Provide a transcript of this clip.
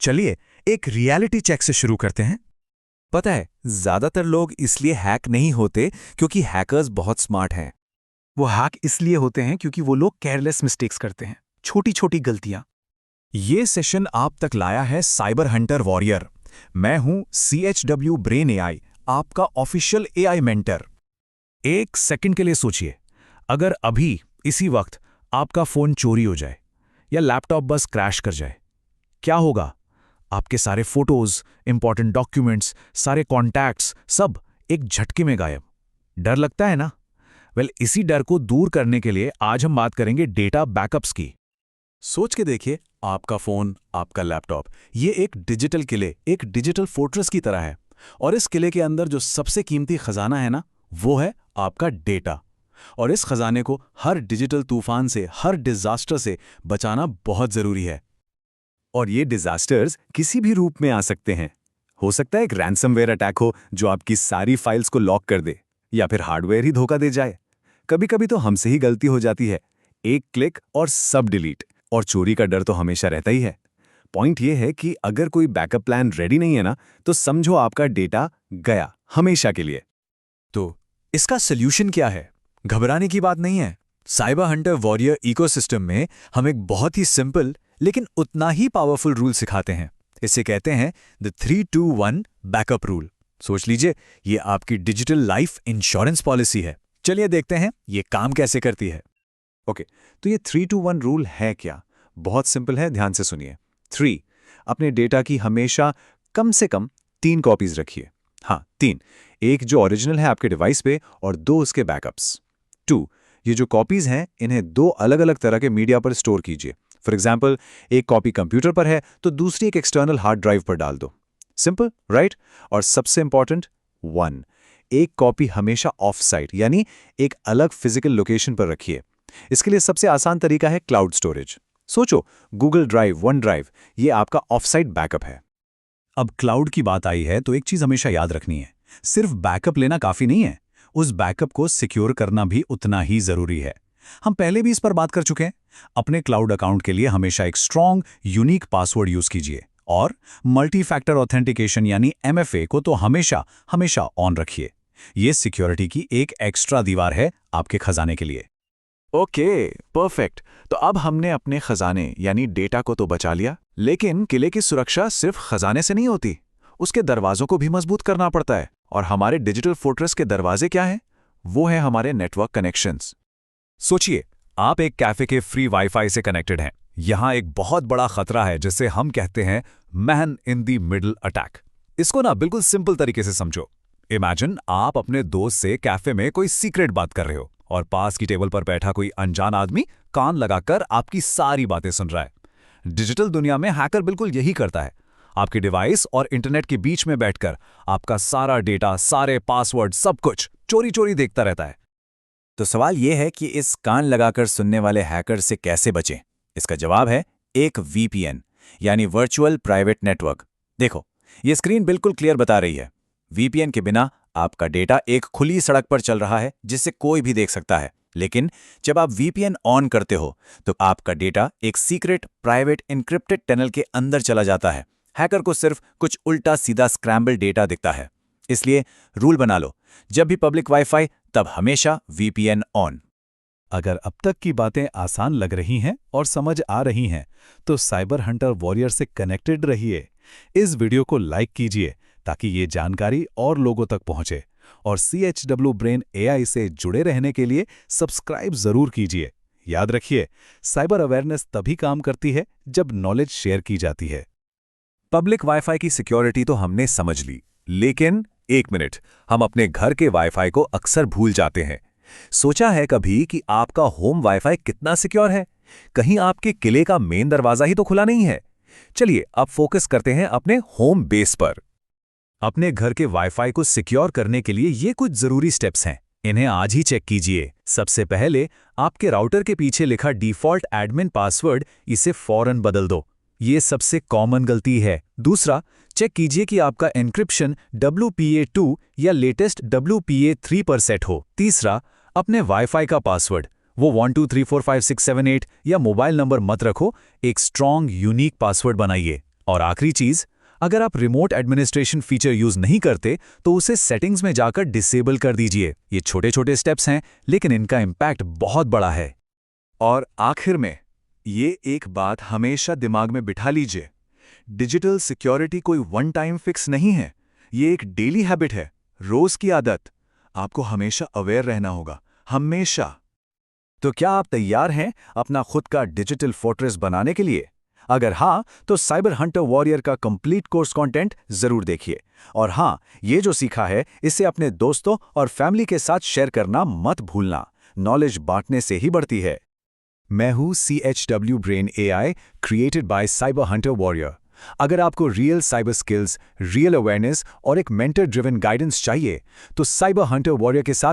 चलिए एक reality check से शुरू करते हैं। पता है, ज्यादातर लोग इसलिए हैक नहीं होते क्योंकि हैकर्स बहुत स्मार्ट हैं। वो हैक इसलिए होते हैं क्योंकि वो लोग केयरलेस मिस्टेक्स करते हैं, छोटी छोटी गलतियां। ये सेशन आप तक लाया है साइबर हंटर वॉरियर। मैं हूं CHW ब्रेन AI, आपका ऑफिशियल AI मेंटर। एक सेकंड के लिए सोचिए, अगर अभी इसी वक्त आपका फोन चोरी हो जाए या लैपटॉप बस क्रैश कर जाए, क्या होगा? आपके सारे फोटोज, इंपॉर्टेंट डॉक्यूमेंट्स, सारे कॉन्टैक्ट्स सब एक झटके में गायब। डर लगता है ना? इसी डर को दूर करने के लिए आज हम बात करेंगे डेटा बैकअप्स की। सोच के देखिए, आपका फोन, आपका लैपटॉप, ये एक डिजिटल किले, एक डिजिटल फोर्ट्रेस की तरह है। और इस किले के अंदर जो सबसे कीमती खजाना है ना, वो है आपका डेटा। और इस खजाने को हर डिजिटल तूफान से, हर डिजास्टर से बचाना बहुत जरूरी है। और ये डिजास्टर्स किसी भी रूप में आ सकते हैं। हो सकता है एक रैंसमवेयर अटैक हो जो आपकी सारी फाइल्स को लॉक कर दे, या फिर हार्डवेयर ही धोखा दे जाए। कभी कभी तो हमसे ही गलती हो जाती है, एक क्लिक और सब डिलीट। और चोरी का डर तो हमेशा रहता ही है। पॉइंट ये है कि अगर कोई बैकअप प्लान रेडी नहीं है ना, तो समझो आपका डेटा गया हमेशा के लिए। तो इसका सोल्यूशन क्या है? घबराने की बात नहीं है। साइबर हंटर वॉरियर इकोसिस्टम में हम एक बहुत ही सिंपल लेकिन उतना ही पावरफुल रूल सिखाते हैं। इसे कहते हैं द 3-2-1 बैकअप रूल। सोच लीजिए, ये आपकी डिजिटल लाइफ इंश्योरेंस पॉलिसी है। चलिए देखते हैं ये काम कैसे करती है। ओके, तो ये 3-2-1 रूल है क्या? बहुत सिंपल है, ध्यान से सुनिए। 3, अपने डेटा की हमेशा कम से कम 3 कॉपीज रखिए। हाँ, 3, एक जो ओरिजिनल है आपके डिवाइस पे और 2 उसके बैकअप्स। 2, ये जो कॉपीज हैं इन्हें 2 अलग अलग तरह के मीडिया पर स्टोर कीजिए। फॉर एग्जाम्पल, एक कॉपी कंप्यूटर पर है तो दूसरी एक एक्सटर्नल हार्ड ड्राइव पर डाल दो। Simple, right? और सबसे इंपॉर्टेंट 1, एक कॉपी हमेशा ऑफ साइट यानी एक अलग फिजिकल लोकेशन पर रखिए। इसके लिए सबसे आसान तरीका है क्लाउड स्टोरेज। सोचो, गूगल ड्राइव, वन ड्राइव, ये आपका ऑफ साइट बैकअप है। अब क्लाउड की बात आई है तो एक चीज हमेशा याद रखनी है, सिर्फ बैकअप लेना काफी नहीं है, उस बैकअप को सिक्योर करना भी उतना ही जरूरी है। हम पहले भी इस पर बात कर चुके हैं। अपने क्लाउड अकाउंट के लिए हमेशा एक स्ट्रॉन्ग यूनिक पासवर्ड यूज कीजिए और मल्टी फैक्टर ऑथेंटिकेशन यानी MFA को तो हमेशा हमेशा ऑन रखिए। ये सिक्योरिटी की एक एक्स्ट्रा दीवार है आपके खजाने के लिए। Okay, perfect. तो अब हमने अपने खजाने यानी डेटा को तो बचा लिया, लेकिन किले की सुरक्षा सिर्फ खजाने से नहीं होती, उसके दरवाजों को भी मजबूत करना पड़ता है। और हमारे डिजिटल फोर्ट्रेस के दरवाजे क्या हैं? वो है हमारे नेटवर्क कनेक्शंस। सोचिए, आप एक कैफे के फ्री वाईफाई से कनेक्टेड हैं। यहां एक बहुत बड़ा खतरा है जिसे हम कहते हैं man in the middle attack. इसको ना बिल्कुल सिंपल तरीके से समझो। इमेजिन आप अपने दोस्त से कैफे में कोई सीक्रेट बात कर रहे हो और पास की टेबल पर बैठा कोई अनजान आदमी कान लगाकर आपकी सारी बातें सुन रहा है। डिजिटल दुनिया में हैकर बिल्कुल यही करता है। आपके डिवाइस और इंटरनेट के बीच में बैठकर आपका सारा डेटा, सारे पासवर्ड, सब कुछ चोरी चोरी देखता रहता है। तो सवाल यह है कि इस कान लगाकर सुनने वाले हैकर से कैसे बचें? इसका जवाब है एक VPN यानी वर्चुअल प्राइवेट नेटवर्क। देखो, ये स्क्रीन बिल्कुल क्लियर बता रही है। VPN के बिना आपका डेटा एक खुली सड़क पर चल रहा है जिसे कोई भी देख सकता है। लेकिन जब आप VPN ऑन करते हो तो आपका डेटा एक सीक्रेट प्राइवेट एन्क्रिप्टेड टनल के अंदर चला जाता है। हैकर को सिर्फ कुछ उल्टा सीधा स्क्रैम्बल डेटा दिखता है। इसलिए रूल बना लो, जब भी पब्लिक वाईफाई तब हमेशा VPN ऑन। अगर अब तक की बातें आसान लग रही हैं और समझ आ रही हैं, तो साइबर हंटर वॉरियर से कनेक्टेड रहिए। इस वीडियो को लाइक कीजिए ताकि ये जानकारी और लोगों तक पहुंचे, और CHW ब्रेन AI से जुड़े रहने के लिए सब्सक्राइब जरूर कीजिए। याद रखिए, साइबर अवेयरनेस तभी काम करती है जब नॉलेज शेयर की जाती है। पब्लिक वाईफाई की सिक्योरिटी तो हमने समझ ली, लेकिन एक मिनट, हम अपने घर के वाईफाई को अक्सर भूल जाते हैं। सोचा है कभी कि आपका होम वाईफाई कितना सिक्योर है? कहीं आपके किले का मेन दरवाजा ही तो खुला नहीं है। चलिए अब फोकस करते हैं अपने होम बेस पर। अपने घर के वाईफाई को सिक्योर करने के लिए ये कुछ जरूरी स्टेप्स हैं, इन्हें आज ही चेक कीजिए। सबसे पहले आपके राउटर के पीछे लिखा डिफॉल्ट एडमिन पासवर्ड, इसे फौरन बदल दो। ये सबसे कॉमन गलती है। दूसरा, चेक कीजिए कि आपका एन्क्रिप्शन WPA2 या लेटेस्ट WPA3 पर सेट हो। तीसरा, अपने वाईफाई का पासवर्ड वो 12345678 या मोबाइल नंबर मत रखो, एक स्ट्रॉन्ग यूनिक पासवर्ड बनाइए। और आखिरी चीज, अगर आप रिमोट एडमिनिस्ट्रेशन फीचर यूज नहीं करते तो उसे सेटिंग्स में जाकर डिसेबल कर दीजिए। ये छोटे छोटे स्टेप्स हैं, लेकिन इनका इम्पैक्ट बहुत बड़ा है। और आखिर में, ये एक बात हमेशा दिमाग में बिठा लीजिए, डिजिटल सिक्योरिटी कोई वन टाइम फिक्स नहीं है। ये एक डेली हैबिट है, रोज की आदत। आपको हमेशा अवेयर रहना होगा, हमेशा। तो क्या आप तैयार हैं अपना खुद का डिजिटल फोर्ट्रेस बनाने के लिए? अगर हाँ, तो साइबर हंटर वॉरियर का कंप्लीट कोर्स कंटेंट जरूर देखिए। और हाँ, ये जो सीखा है इसे अपने दोस्तों और फैमिली के साथ शेयर करना मत भूलना। नॉलेज बांटने से ही बढ़ती है। मैं हूं CHW brain AI, created by cyber Hunter warrior. अगर आपको real cyber skills, real awareness और एक मेंटर ड्रिवन गाइडेंस चाहिए, तो साइबर हंटर वॉरियर के साथ